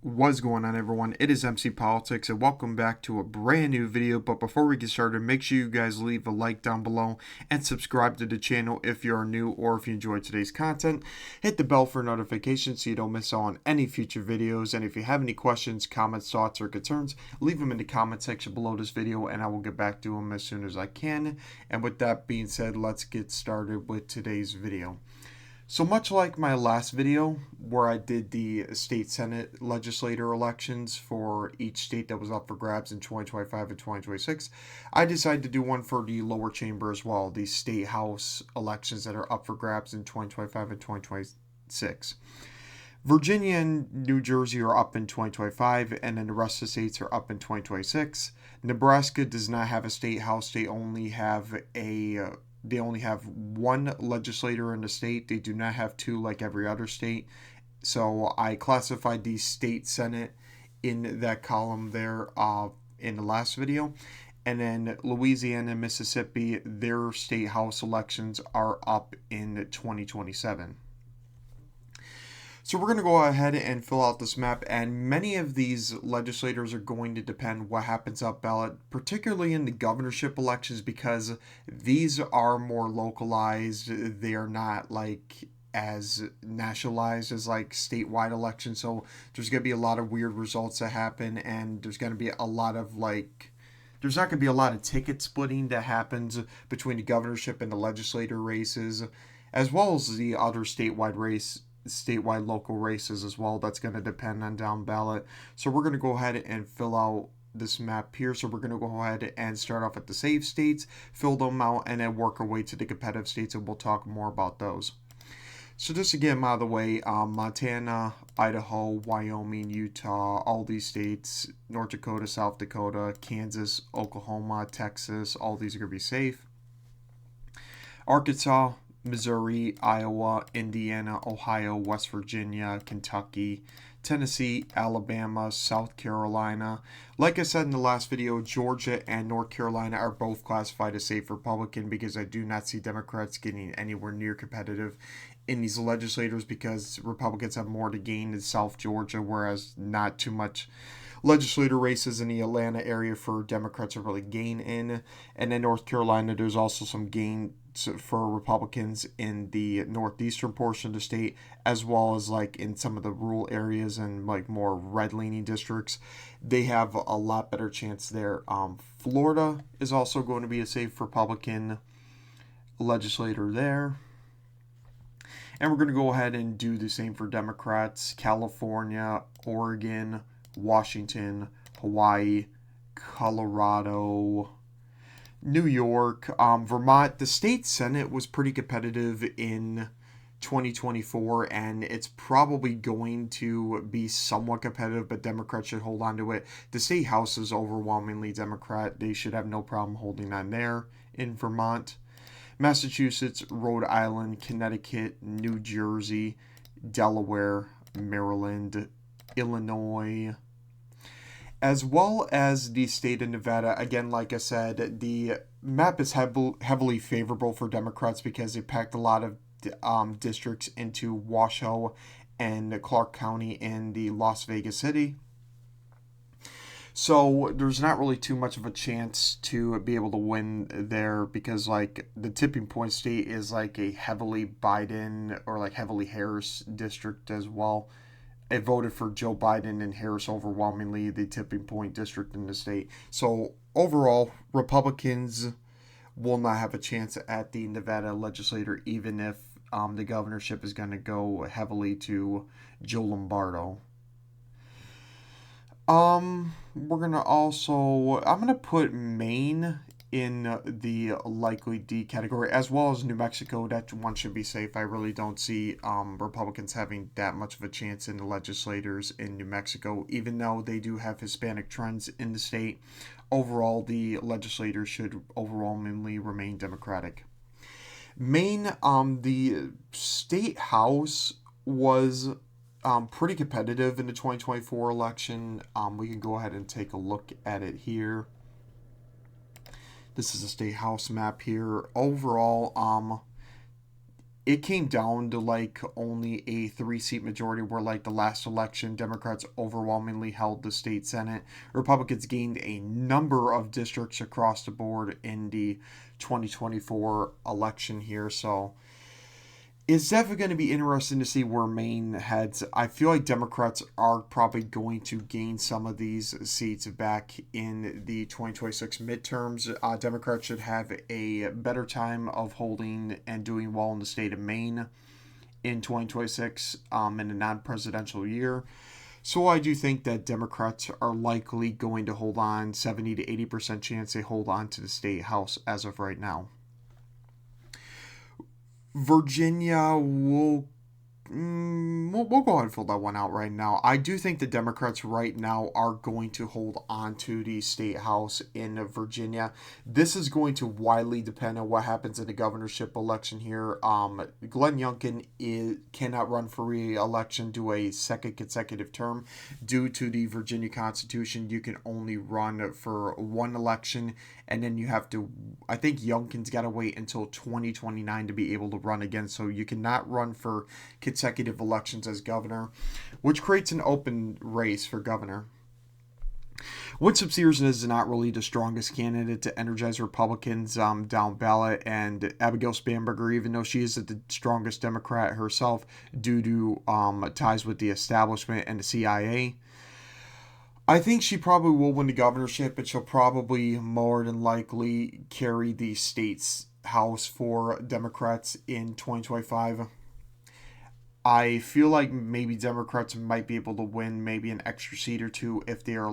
What's going on, everyone? It is MC Politics and welcome back to a brand new video. But before we get started, make sure you guys leave a like down below and subscribe to the channel if you are new or if you enjoyed today's content. Hit the bell for notifications so you don't miss out on any future videos. And if you have any questions, comments, thoughts, or concerns, leave them in the comment section below this video and I will get back to them as soon as I can. And with that being said, let's get started with today's video. So much like my last video where I did the state senate legislator elections for each state that was up for grabs in 2025 and 2026, I decided to do one for the lower chamber as well, the state house elections that are up for grabs in 2025 and 2026. Virginia and New Jersey are up in 2025, and then the rest of the states are up in 2026. Nebraska does not have a state house; they only have one legislator in the state. They do not have two like every other state. So I classified the state senate in that column there in the last video. And then Louisiana and Mississippi, their state house elections are up in 2027. So we're going to go ahead and fill out this map, and many of these legislators are going to depend what happens up ballot, particularly in the governorship elections, because these are more localized. They are not like as nationalized as like statewide elections. So there's going to be a lot of weird results that happen, and there's going to be a lot of there's not going to be a lot of ticket splitting that happens between the governorship and the legislator races, as well as the other statewide local races as well. That's going to depend on down ballot. So we're going to go ahead and fill out this map here. So we're going to go ahead and start off at the safe states, fill them out, and then work our way to the competitive states, and we'll talk more about those. So just to get them out of the way, Montana, Idaho, Wyoming, Utah, all these states, North Dakota, South Dakota, Kansas, Oklahoma, Texas, all these are going to be safe. Arkansas, Missouri, Iowa, Indiana, Ohio, West Virginia, Kentucky, Tennessee, Alabama, South Carolina. Like I said in the last video, Georgia and North Carolina are both classified as safe Republican because I do not see Democrats getting anywhere near competitive in these legislators because Republicans have more to gain in South Georgia, whereas not too much legislator races in the Atlanta area for Democrats to really gain in. And in North Carolina, there's also some gain for Republicans in the northeastern portion of the state, as well as like in some of the rural areas and like more red-leaning districts. They have a lot better chance there. Florida is also going to be a safe Republican legislator there. And we're going to go ahead and do the same for Democrats. California, Oregon, Washington, Hawaii, Colorado, New York, Vermont. The state senate was pretty competitive in 2024, and it's probably going to be somewhat competitive, but Democrats should hold on to it. The state house is overwhelmingly Democrat. They should have no problem holding on there in Vermont. Massachusetts, Rhode Island, Connecticut, New Jersey, Delaware, Maryland, Illinois, as well as the state of Nevada. Again, like I said, the map is heavily favorable for Democrats because they packed a lot of districts into Washoe and Clark County in the Las Vegas city. So there's not really too much of a chance to be able to win there because like the tipping point state is like a heavily Biden or like heavily Harris district as well. It voted for Joe Biden and Harris overwhelmingly, the tipping point district in the state. So overall, Republicans will not have a chance at the Nevada legislature, even if the governorship is going to go heavily to Joe Lombardo. We're gonna also, I'm gonna put Maine in the likely D category, as well as New Mexico. That one should be safe. I really don't see Republicans having that much of a chance in the legislators in New Mexico, even though they do have Hispanic trends in the state. Overall, the legislators should overwhelmingly remain Democratic. Maine, the state house was pretty competitive in the 2024 election. We can go ahead and take a look at it here. This is a state house map here. Overall, it came down to like only a 3 seat majority, where like the last election, Democrats overwhelmingly held the state Senate. Republicans gained a number of districts across the board in the 2024 election here. So it's definitely going to be interesting to see where Maine heads. I feel like Democrats are probably going to gain some of these seats back in the 2026 midterms. Democrats should have a better time of holding and doing well in the state of Maine in 2026 in a non presidential year. So I do think that Democrats are likely going to hold on, 70 to 80% chance they hold on to the state house as of right now. Virginia will we'll go ahead and fill that one out right now. I do think the Democrats right now are going to hold on to the state house in Virginia. This is going to widely depend on what happens in the governorship election here. Glenn Youngkin cannot run for re-election to a second consecutive term due to the Virginia Constitution. You can only run for one election, and then you have to, I think Youngkin's got to wait until 2029 to be able to run again. So you cannot run for consecutive elections as governor, which creates an open race for governor. Winsome Sears is not really the strongest candidate to energize Republicans down ballot, and Abigail Spanberger, even though she is the strongest Democrat herself due to ties with the establishment and the CIA, I think she probably will win the governorship, and she'll probably more than likely carry the state's house for Democrats in 2025. I feel like maybe Democrats might be able to win maybe an extra seat or two if they are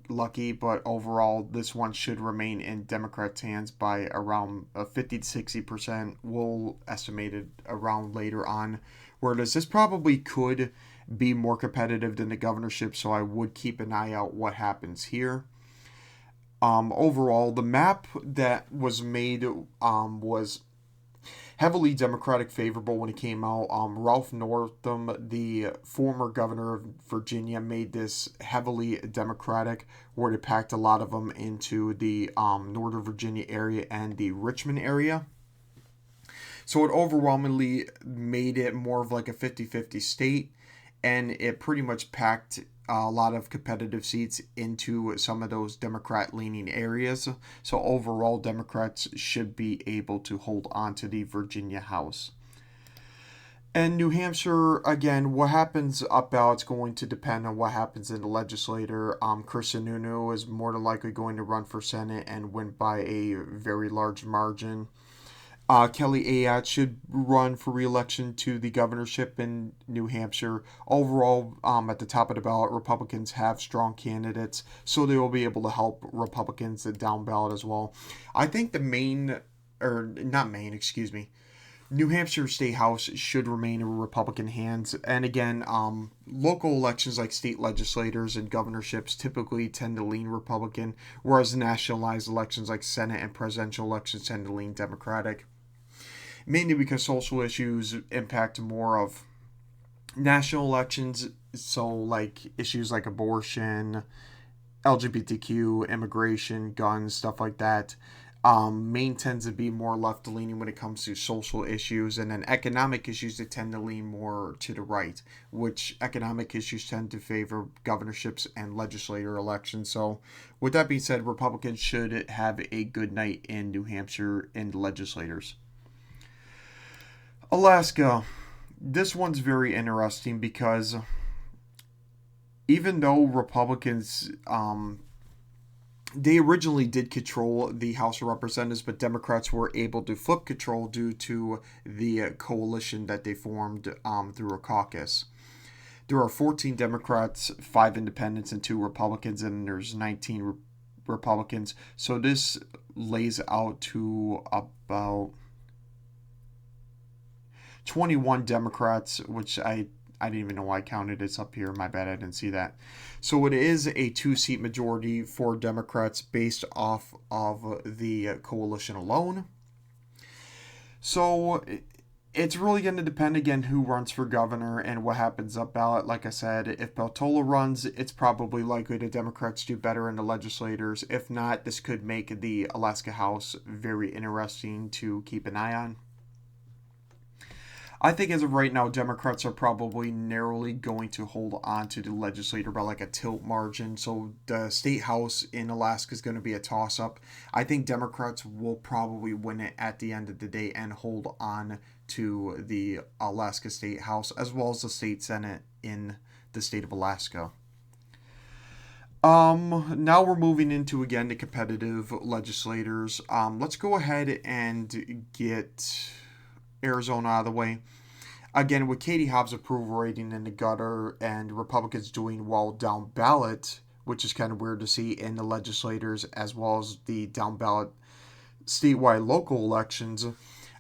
lucky, but overall, this one should remain in Democrats' hands by around 50 to 60%. We'll estimate it around later on. Whereas this probably could be more competitive than the governorship, so I would keep an eye out what happens here. Overall, the map that was made was heavily Democratic favorable when it came out. Ralph Northam, the former governor of Virginia, made this heavily Democratic, where they packed a lot of them into the Northern Virginia area and the Richmond area. So it overwhelmingly made it more of like a 50-50 state, and it pretty much packed a lot of competitive seats into some of those Democrat-leaning areas. So overall, Democrats should be able to hold on to the Virginia House. And New Hampshire, again, what happens up ballot is going to depend on what happens in the legislature. Chris Sununu is more than likely going to run for Senate and win by a very large margin. Kelly Ayotte should run for re-election to the governorship in New Hampshire. Overall, at the top of the ballot, Republicans have strong candidates, so they will be able to help Republicans down ballot as well. I think New Hampshire State House should remain in Republican hands. And again, local elections like state legislators and governorships typically tend to lean Republican, whereas nationalized elections like Senate and presidential elections tend to lean Democratic. Mainly because social issues impact more of national elections, so like issues like abortion, LGBTQ, immigration, guns, stuff like that. Maine tends to be more left-leaning when it comes to social issues, and then economic issues that tend to lean more to the right, which economic issues tend to favor governorships and legislature elections. So with that being said, Republicans should have a good night in New Hampshire in the legislators. Alaska. This one's very interesting because even though Republicans, they originally did control the House of Representatives, but Democrats were able to flip control due to the coalition that they formed through a caucus. There are 14 Democrats, 5 independents, and 2 Republicans, and there's 19 Republicans. So this lays out to about 21 Democrats, which I didn't even know why I counted. It's up here. My bad, I didn't see that. So it is a 2-seat majority for Democrats based off of the coalition alone. So it's really going to depend, again, who runs for governor and what happens up ballot. Like I said, if Peltola runs, it's probably likely the Democrats do better in the legislators. If not, this could make the Alaska House very interesting to keep an eye on. I think as of right now, Democrats are probably narrowly going to hold on to the legislature by like a tilt margin. So the state house in Alaska is going to be a toss up. I think Democrats will probably win it at the end of the day and hold on to the Alaska State House as well as the state Senate in the state of Alaska. Now we're moving into again the competitive legislators. Let's go ahead and get Arizona out of the way. Again, with Katie Hobbs' approval rating in the gutter and Republicans doing well down ballot, which is kind of weird to see in the legislators as well as the down ballot statewide local elections,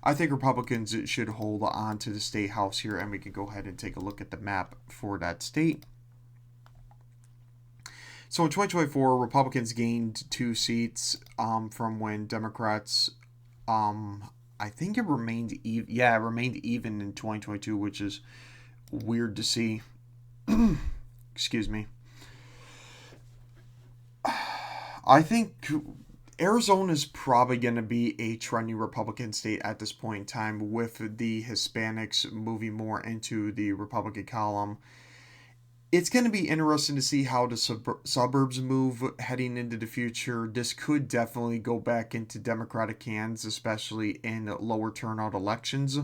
I think Republicans should hold on to the state house here, and we can go ahead and take a look at the map for that state. So in 2024, Republicans gained 2 seats from when Democrats, I think it remained even. Yeah, it remained even in 2022, which is weird to see. Excuse me. I think Arizona is probably going to be a trendy Republican state at this point in time, with the Hispanics moving more into the Republican column. It's going to be interesting to see how the suburbs move heading into the future. This could definitely go back into Democratic hands, especially in lower turnout elections.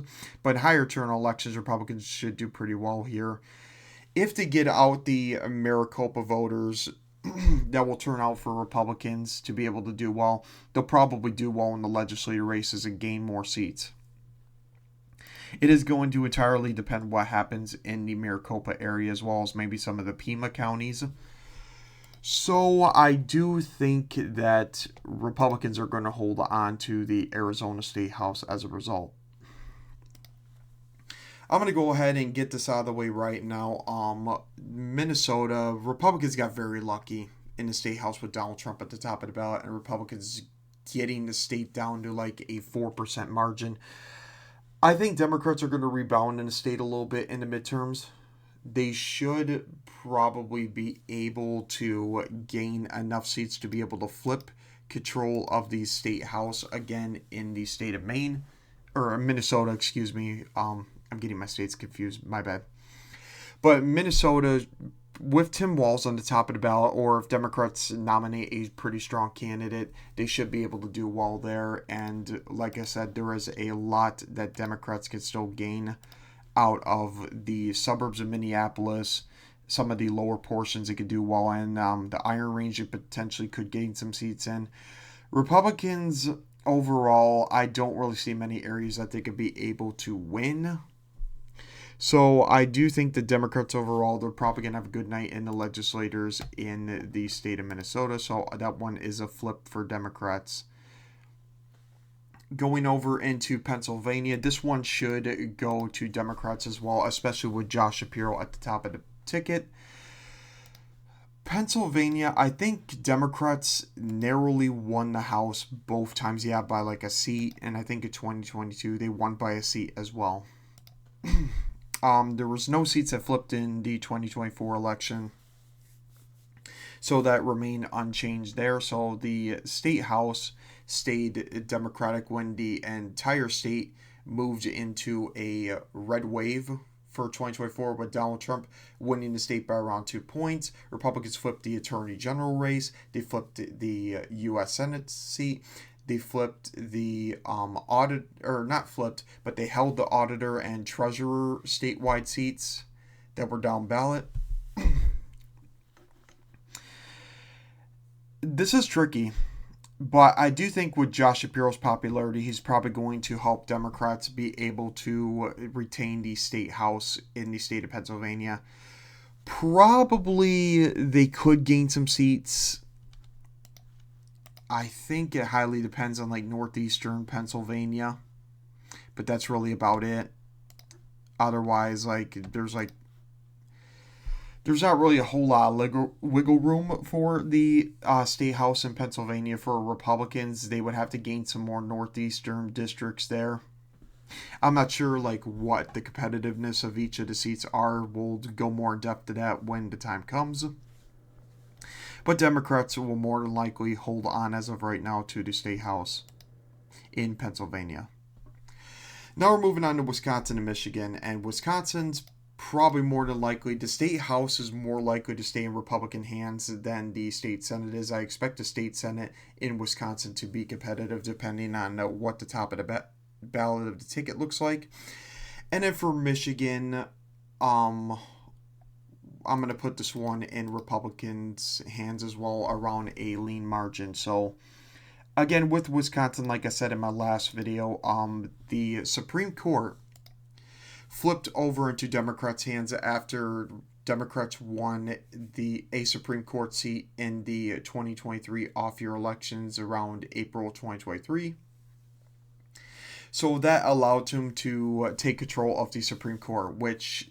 But higher turnout elections, Republicans should do pretty well here. If they get out the Maricopa voters that will turn out for Republicans to be able to do well, they'll probably do well in the legislative races and gain more seats. It is going to entirely depend what happens in the Maricopa area as well as maybe some of the Pima counties. So I do think that Republicans are going to hold on to the Arizona State House as a result. I'm going to go ahead and get this out of the way right now. Minnesota, Republicans got very lucky in the state house with Donald Trump at the top of the ballot, and Republicans getting the state down to like a 4% margin. I think Democrats are going to rebound in the state a little bit in the midterms. They should probably be able to gain enough seats to be able to flip control of the state house again in the state of Maine, or Minnesota, excuse me. I'm getting my states confused, my bad. But Minnesota, with Tim Walz on the top of the ballot, or if Democrats nominate a pretty strong candidate, they should be able to do well there. And like I said, there is a lot that Democrats can still gain out of the suburbs of Minneapolis. Some of the lower portions they could do well in. The Iron Range they potentially could gain some seats in. Republicans overall, I don't really see many areas that they could be able to win. So I do think the Democrats overall, they're probably going to have a good night in the legislators in the state of Minnesota. So that one is a flip for Democrats. Going over into Pennsylvania, this one should go to Democrats as well, especially with Josh Shapiro at the top of the ticket. Pennsylvania, I think Democrats narrowly won the House both times, by like a seat. And I think in 2022, they won by a seat as well. There was no seats that flipped in the 2024 election, so that remained unchanged there. So the state house stayed Democratic when the entire state moved into a red wave for 2024 with Donald Trump winning the state by around 2 points. Republicans flipped the attorney general race. They flipped the U.S. Senate seat. They flipped the audit, or not flipped, but they held the auditor and treasurer statewide seats that were down ballot. This is tricky, but I do think with Josh Shapiro's popularity, he's probably going to help Democrats be able to retain the state house in the state of Pennsylvania. Probably they could gain some seats. I think it highly depends on like northeastern Pennsylvania, but that's really about it. Otherwise, there's not really a whole lot of wiggle room for the state house in Pennsylvania for Republicans. They would have to gain some more northeastern districts there. I'm not sure what the competitiveness of each of the seats are. We'll go more in depth to that when the time comes. But Democrats will more than likely hold on as of right now to the state house in Pennsylvania. Now we're moving on to Wisconsin and Michigan, and Wisconsin's probably more than likely, the state house is more likely to stay in Republican hands than the state Senate is. I expect the state Senate in Wisconsin to be competitive depending on what the top of the ballot of the ticket looks like. And then for Michigan, I'm going to put this one in Republicans' hands as well, around a lean margin. So again, with Wisconsin, like I said in my last video, the Supreme Court flipped over into Democrats' hands after Democrats won a Supreme Court seat in the 2023 off-year elections around April 2023. So that allowed him to take control of the Supreme Court, which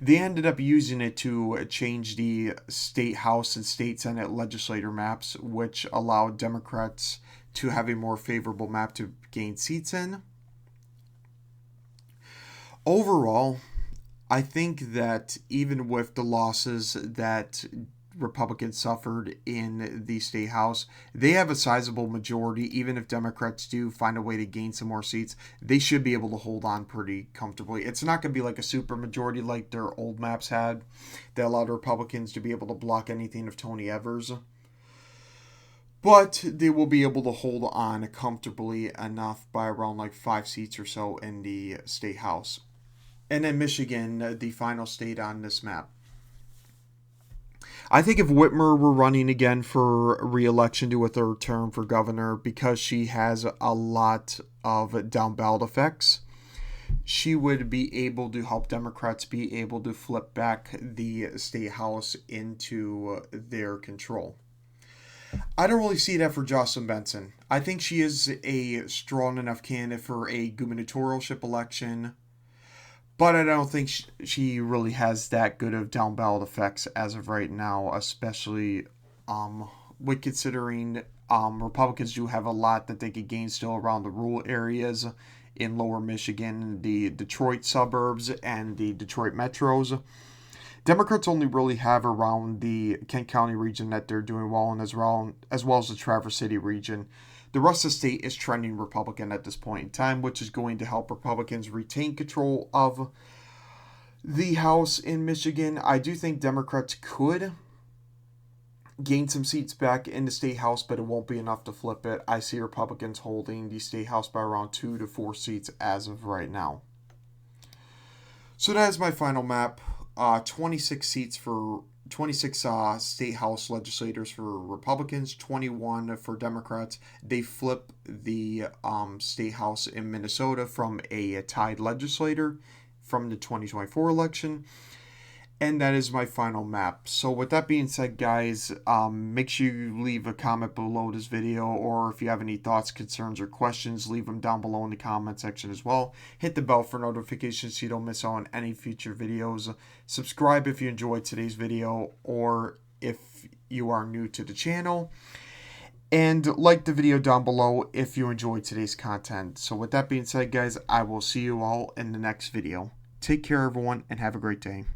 they ended up using it to change the state House and state Senate legislator maps, which allowed Democrats to have a more favorable map to gain seats in. Overall, I think that even with the losses that Republicans suffered in the state house, they have a sizable majority. Even if Democrats do find a way to gain some more seats, they should be able to hold on pretty comfortably. It's not going to be like a super majority like their old maps had that allowed Republicans to be able to block anything of Tony Evers. But they will be able to hold on comfortably enough by around like 5 seats or so in the state house. And then Michigan, the final state on this map. I think if Whitmer were running again for re-election to a third term for governor, because she has a lot of down ballot effects, she would be able to help Democrats be able to flip back the state house into their control. I don't really see that for Jocelyn Benson. I think she is a strong enough candidate for a gubernatorialship election, but I don't think she really has that good of down ballot effects as of right now, especially with considering Republicans do have a lot that they could gain still around the rural areas in lower Michigan, the Detroit suburbs, and the Detroit metros. Democrats only really have around the Kent County region that they're doing well in, as well as the Traverse City region. The rest of the state is trending Republican at this point in time, which is going to help Republicans retain control of the House in Michigan. I do think Democrats could gain some seats back in the state House, but it won't be enough to flip it. I see Republicans holding the state House by around 2 to 4 seats as of right now. So that is my final map. 26 seats for 26 state house legislators for Republicans, 21 for Democrats. They flip the state house in Minnesota from a tied legislator from the 2024 election. And that is my final map. So with that being said, guys, make sure you leave a comment below this video, or if you have any thoughts, concerns, or questions, leave them down below in the comment section as well. Hit the bell for notifications so you don't miss out on any future videos. Subscribe if you enjoyed today's video, or if you are new to the channel. And like the video down below if you enjoyed today's content. So with that being said, guys, I will see you all in the next video. Take care, everyone, and have a great day.